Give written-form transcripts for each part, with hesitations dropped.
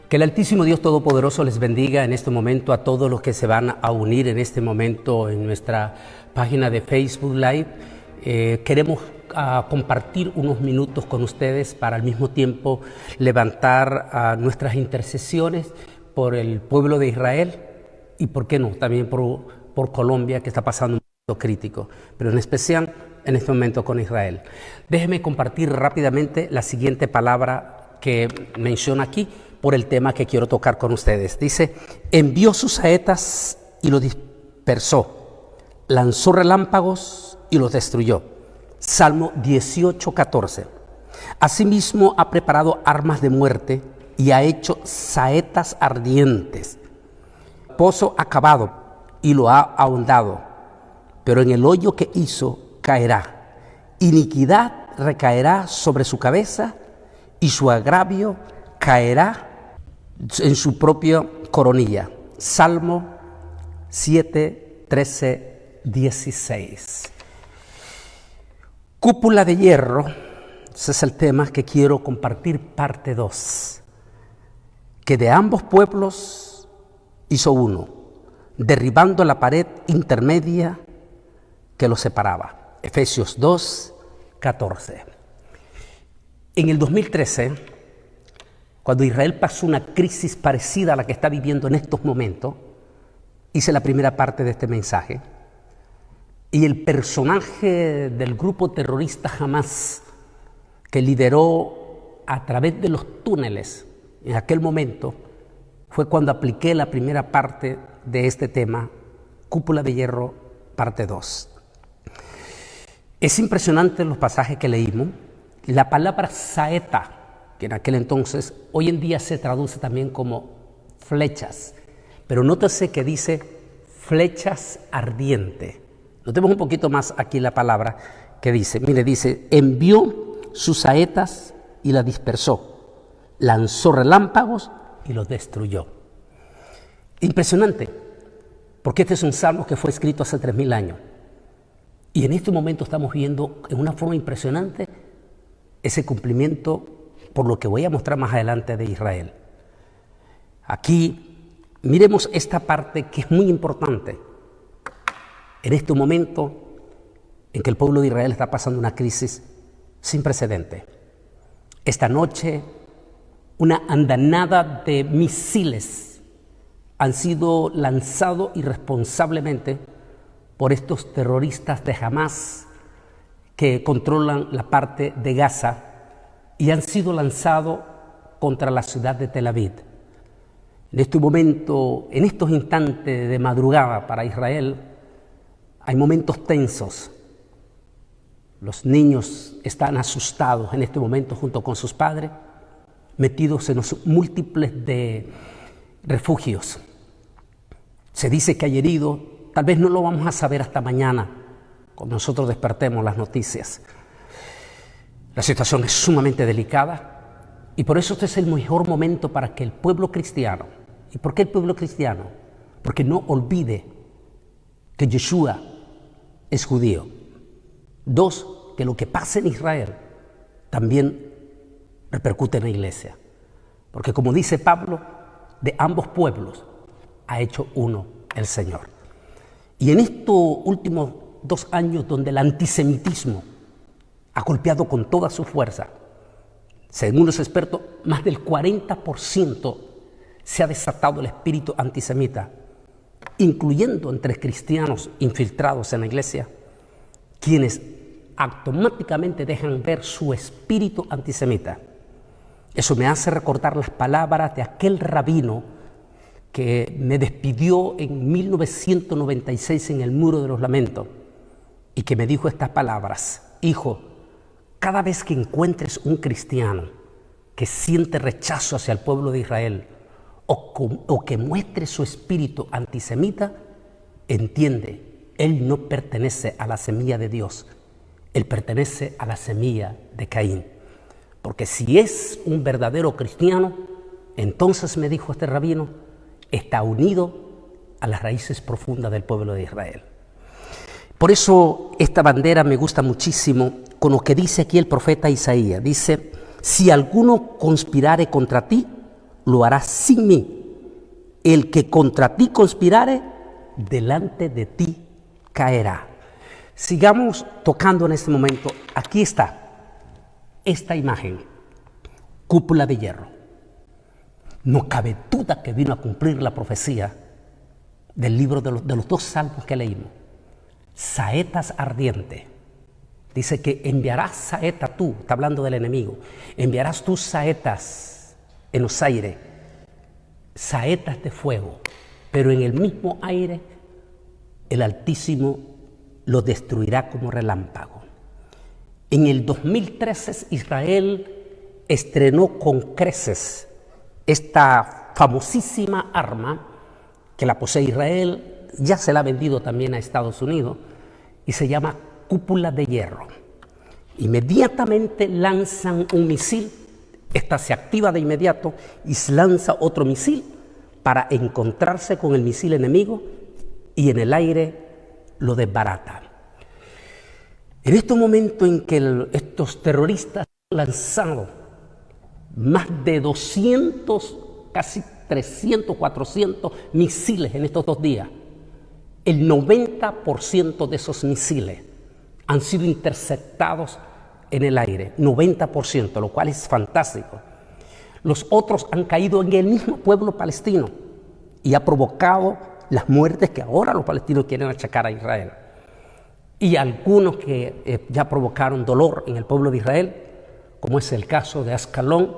Que el Altísimo Dios Todopoderoso les bendiga en este momento a todos los que se van a unir en este momento en nuestra página de Facebook Live. Queremos compartir unos minutos con ustedes para al mismo tiempo levantar nuestras intercesiones por el pueblo de Israel y, ¿por qué no?, también por Colombia, que está pasando un momento crítico, pero en especial en este momento con Israel. Déjenme compartir rápidamente la siguiente palabra que menciona aquí por el tema que quiero tocar con ustedes. Dice: envió sus saetas y los dispersó, lanzó relámpagos y los destruyó. Salmo 18:14. Asimismo ha preparado armas de muerte y ha hecho saetas ardientes. Pozo ha cavado y lo ha ahondado, pero en el hoyo que hizo caerá. Iniquidad recaerá sobre su cabeza y su agravio caerá en su propia coronilla. Salmo 7, 13, 16. Cúpula de hierro, ese es el tema que quiero compartir, parte 2. Que de ambos pueblos hizo uno, derribando la pared intermedia que los separaba. Efesios 2, 14. En el 2013, cuando Israel pasó una crisis parecida a la que está viviendo en estos momentos, hice la primera parte de este mensaje, y el personaje del grupo terrorista Hamás, que lideró a través de los túneles en aquel momento, fue cuando apliqué la primera parte de este tema, Cúpula de Hierro, parte 2. Es impresionante los pasajes que leímos. La palabra saeta, que en aquel entonces, hoy en día se traduce también como flechas, pero nótese que dice flechas ardientes. Notemos un poquito más aquí la palabra que dice, mire, dice: envió sus saetas y las dispersó, lanzó relámpagos y los destruyó. Impresionante, porque este es un salmo que fue escrito hace 3000 años, y en este momento estamos viendo en una forma impresionante ese cumplimiento, por lo que voy a mostrar más adelante, de Israel. Aquí miremos esta parte que es muy importante. En este momento en que el pueblo de Israel está pasando una crisis sin precedente. Esta noche una andanada de misiles han sido lanzados irresponsablemente por estos terroristas de Hamás que controlan la parte de Gaza, y han sido lanzados contra la ciudad de Tel Aviv. En este momento, en estos instantes de madrugada para Israel, hay momentos tensos. Los niños están asustados en este momento junto con sus padres, metidos en los múltiples de refugios. Se dice que hay heridos, tal vez no lo vamos a saber hasta mañana, cuando nosotros despertemos las noticias. La situación es sumamente delicada, y por eso este es el mejor momento para que el pueblo cristiano. ¿Y por qué el pueblo cristiano? Porque no olvide que Yeshua es judío. 2, que lo que pasa en Israel también repercute en la iglesia. Porque, como dice Pablo, de ambos pueblos ha hecho uno el Señor. Y en estos últimos 2 años, donde el antisemitismo ha golpeado con toda su fuerza, según los expertos, más del 40% se ha desatado el espíritu antisemita, incluyendo entre cristianos infiltrados en la iglesia, quienes automáticamente dejan ver su espíritu antisemita. Eso me hace recordar las palabras de aquel rabino que me despidió en 1996 en el Muro de los Lamentos, y que me dijo estas palabras: hijo, cada vez que encuentres un cristiano que siente rechazo hacia el pueblo de Israel o que muestre su espíritu antisemita, entiende, él no pertenece a la semilla de Dios, él pertenece a la semilla de Caín. Porque si es un verdadero cristiano, entonces, me dijo este rabino, está unido a las raíces profundas del pueblo de Israel. Por eso esta bandera me gusta muchísimo con lo que dice aquí el profeta Isaías. Dice: si alguno conspirare contra ti, lo hará sin mí. El que contra ti conspirare, delante de ti caerá. Sigamos tocando en este momento. Aquí está esta imagen, cúpula de hierro. No cabe duda que vino a cumplir la profecía del libro de los dos salmos que leímos. Saetas ardientes. Dice que enviarás saeta tú, está hablando del enemigo, enviarás tus saetas en los aires, saetas de fuego, pero en el mismo aire el Altísimo lo destruirá como relámpago. En el 2013 Israel estrenó con creces esta famosísima arma que la posee Israel, ya se la ha vendido también a Estados Unidos y se llama cúpula de hierro. Inmediatamente lanzan un misil, esta se activa de inmediato y se lanza otro misil para encontrarse con el misil enemigo y en el aire lo desbarata. En este momento en que estos terroristas han lanzado más de 200, casi 300, 400 misiles en estos 2 días, el 90% de esos misiles han sido interceptados en el aire, 90%, lo cual es fantástico. Los otros han caído en el mismo pueblo palestino y ha provocado las muertes que ahora los palestinos quieren achacar a Israel. Y algunos que ya provocaron dolor en el pueblo de Israel, como es el caso de Ascalón,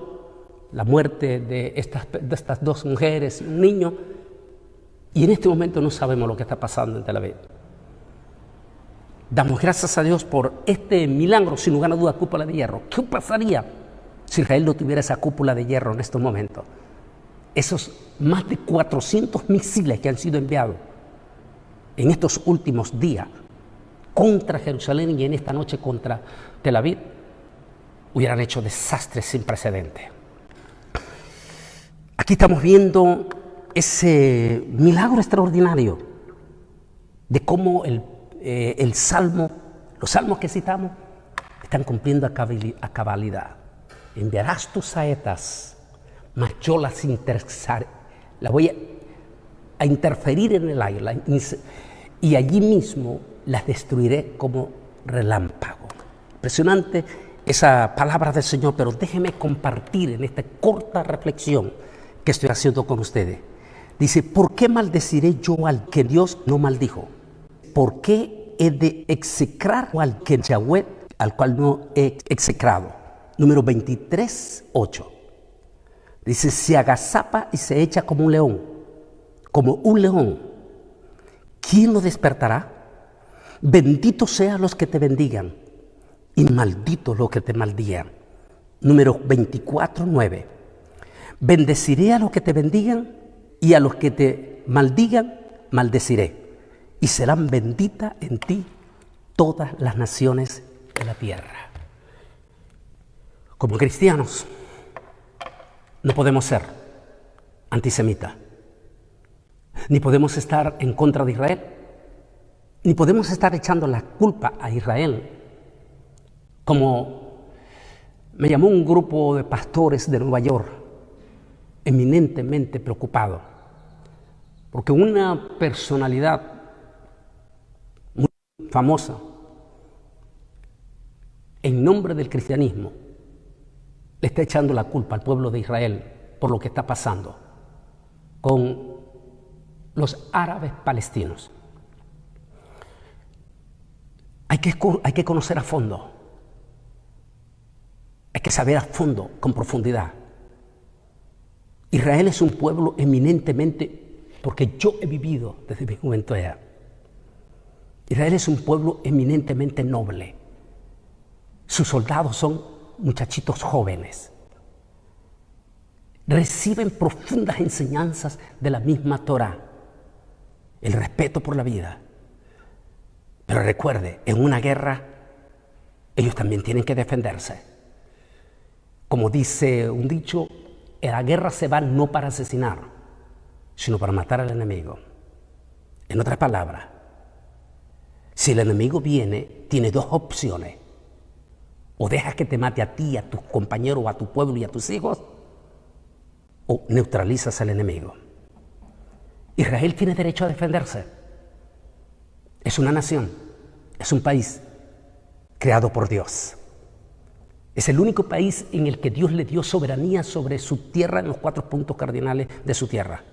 la muerte de estas 2 mujeres y un niño, y en este momento no sabemos lo que está pasando en Tel Aviv. Damos gracias a Dios por este milagro, sin lugar a duda, cúpula de hierro. ¿Qué pasaría si Israel no tuviera esa cúpula de hierro en estos momentos? Esos más de 400 misiles que han sido enviados en estos últimos días contra Jerusalén y en esta noche contra Tel Aviv hubieran hecho desastres sin precedentes. Aquí estamos viendo ese milagro extraordinario de cómo los salmos que citamos están cumpliendo a cabalidad. Enviarás tus saetas, mas yo las voy a interferir en el aire y allí mismo las destruiré como relámpago. Impresionante esa palabra del Señor, pero déjenme compartir en esta corta reflexión que estoy haciendo con ustedes. Dice, ¿por qué maldeciré yo al que Dios no maldijo? ¿Por qué he de execrar al que Yahweh, al cual no he execrado? Número 23, 8. Dice, se agazapa y se echa como un león, como un león. ¿Quién lo despertará? Benditos sean los que te bendigan y malditos los que te maldigan. Número 24, 9. Bendeciré a los que te bendigan y a los que te maldigan, maldeciré. Y serán benditas en ti todas las naciones de la tierra. Como cristianos, no podemos ser antisemitas, ni podemos estar en contra de Israel, ni podemos estar echando la culpa a Israel, como me llamó un grupo de pastores de Nueva York, eminentemente preocupado, porque una personalidad muy famosa, en nombre del cristianismo, le está echando la culpa al pueblo de Israel por lo que está pasando con los árabes palestinos. Hay que conocer a fondo, hay que saber a fondo, con profundidad. Israel es un pueblo eminentemente, porque yo he vivido desde mi juventud allá, Israel es un pueblo eminentemente noble. Sus soldados son muchachitos jóvenes. Reciben profundas enseñanzas de la misma Torá, el respeto por la vida. Pero recuerde, en una guerra, ellos también tienen que defenderse. Como dice un dicho, en la guerra se va no para asesinar, sino para matar al enemigo. En otras palabras, si el enemigo viene, tiene 2 opciones. O dejas que te mate a ti, a tus compañeros, a tu pueblo y a tus hijos, o neutralizas al enemigo. Israel tiene derecho a defenderse. Es una nación, es un país creado por Dios. Es el único país en el que Dios le dio soberanía sobre su tierra en los 4 puntos cardinales de su tierra.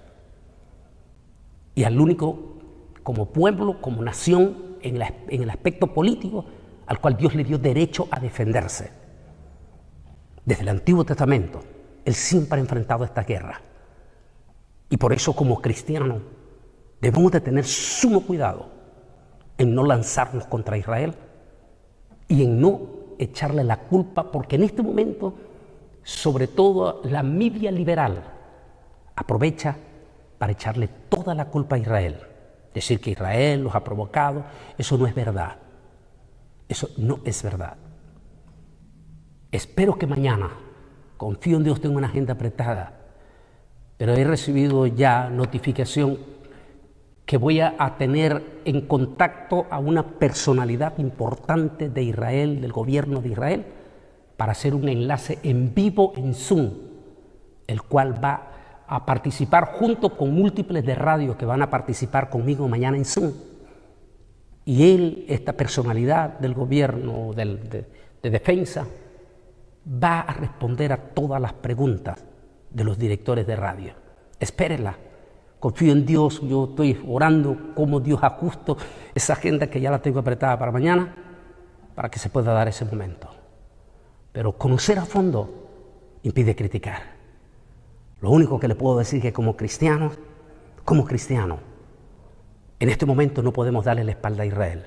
Y al único como pueblo, como nación, en el aspecto político, al cual Dios le dio derecho a defenderse. Desde el Antiguo Testamento, Él siempre ha enfrentado esta guerra. Y por eso, como cristianos, debemos de tener sumo cuidado en no lanzarnos contra Israel y en no echarle la culpa, porque en este momento, sobre todo la media liberal, aprovecha para echarle toda la culpa a Israel. Decir que Israel los ha provocado, eso no es verdad. Eso no es verdad. Espero que mañana, confío en Dios, tengo una agenda apretada, pero he recibido ya notificación que voy a tener en contacto a una personalidad importante de Israel, del gobierno de Israel, para hacer un enlace en vivo en Zoom, el cual va a participar junto con múltiples de radio que van a participar conmigo mañana en Zoom. Y él, esta personalidad del gobierno de defensa, va a responder a todas las preguntas de los directores de radio. Espérenla. Confío en Dios, yo estoy orando como Dios ajusta esa agenda que ya la tengo apretada para mañana, para que se pueda dar ese momento. Pero conocer a fondo impide criticar. Lo único que le puedo decir es que como cristianos, en este momento no podemos darle la espalda a Israel,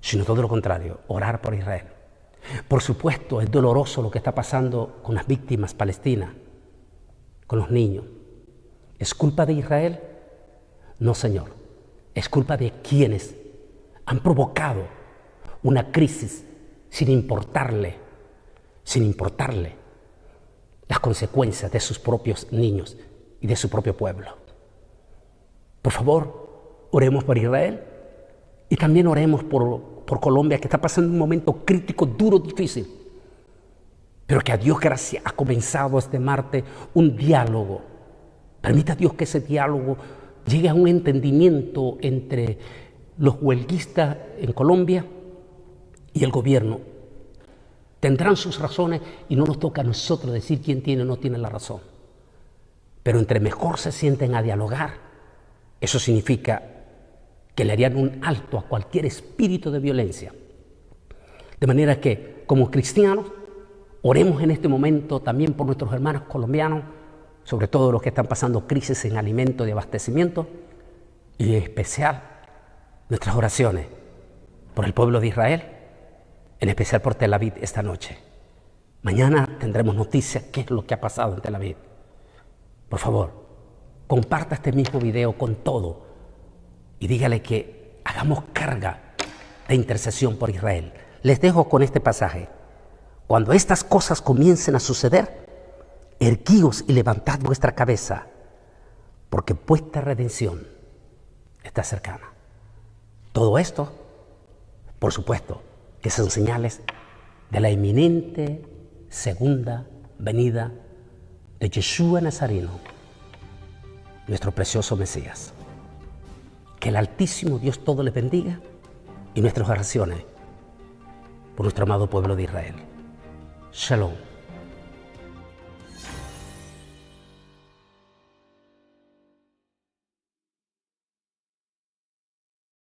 sino todo lo contrario, orar por Israel. Por supuesto, es doloroso lo que está pasando con las víctimas palestinas, con los niños. ¿Es culpa de Israel? No, Señor. Es culpa de quienes han provocado una crisis sin importarle las consecuencias de sus propios niños y de su propio pueblo. Por favor, oremos por Israel y también oremos por Colombia, que está pasando un momento crítico, duro, difícil, pero que a Dios gracias ha comenzado este martes un diálogo. Permita a Dios que ese diálogo llegue a un entendimiento entre los huelguistas en Colombia y el gobierno. Tendrán sus razones y no nos toca a nosotros decir quién tiene o no tiene la razón. Pero entre mejor se sienten a dialogar, eso significa que le harían un alto a cualquier espíritu de violencia. De manera que, como cristianos, oremos en este momento también por nuestros hermanos colombianos, sobre todo los que están pasando crisis en alimento y abastecimiento, y en especial nuestras oraciones por el pueblo de Israel, en especial por Tel Aviv esta noche. Mañana tendremos noticias qué es lo que ha pasado en Tel Aviv. Por favor, comparta este mismo video con todo y dígale que hagamos carga de intercesión por Israel. Les dejo con este pasaje. Cuando estas cosas comiencen a suceder, erguíos y levantad vuestra cabeza, porque vuestra redención está cercana. Todo esto, por supuesto, que son señales de la inminente segunda venida de Yeshua Nazareno, nuestro precioso Mesías. Que el Altísimo Dios todo les bendiga y nuestras oraciones por nuestro amado pueblo de Israel. Shalom.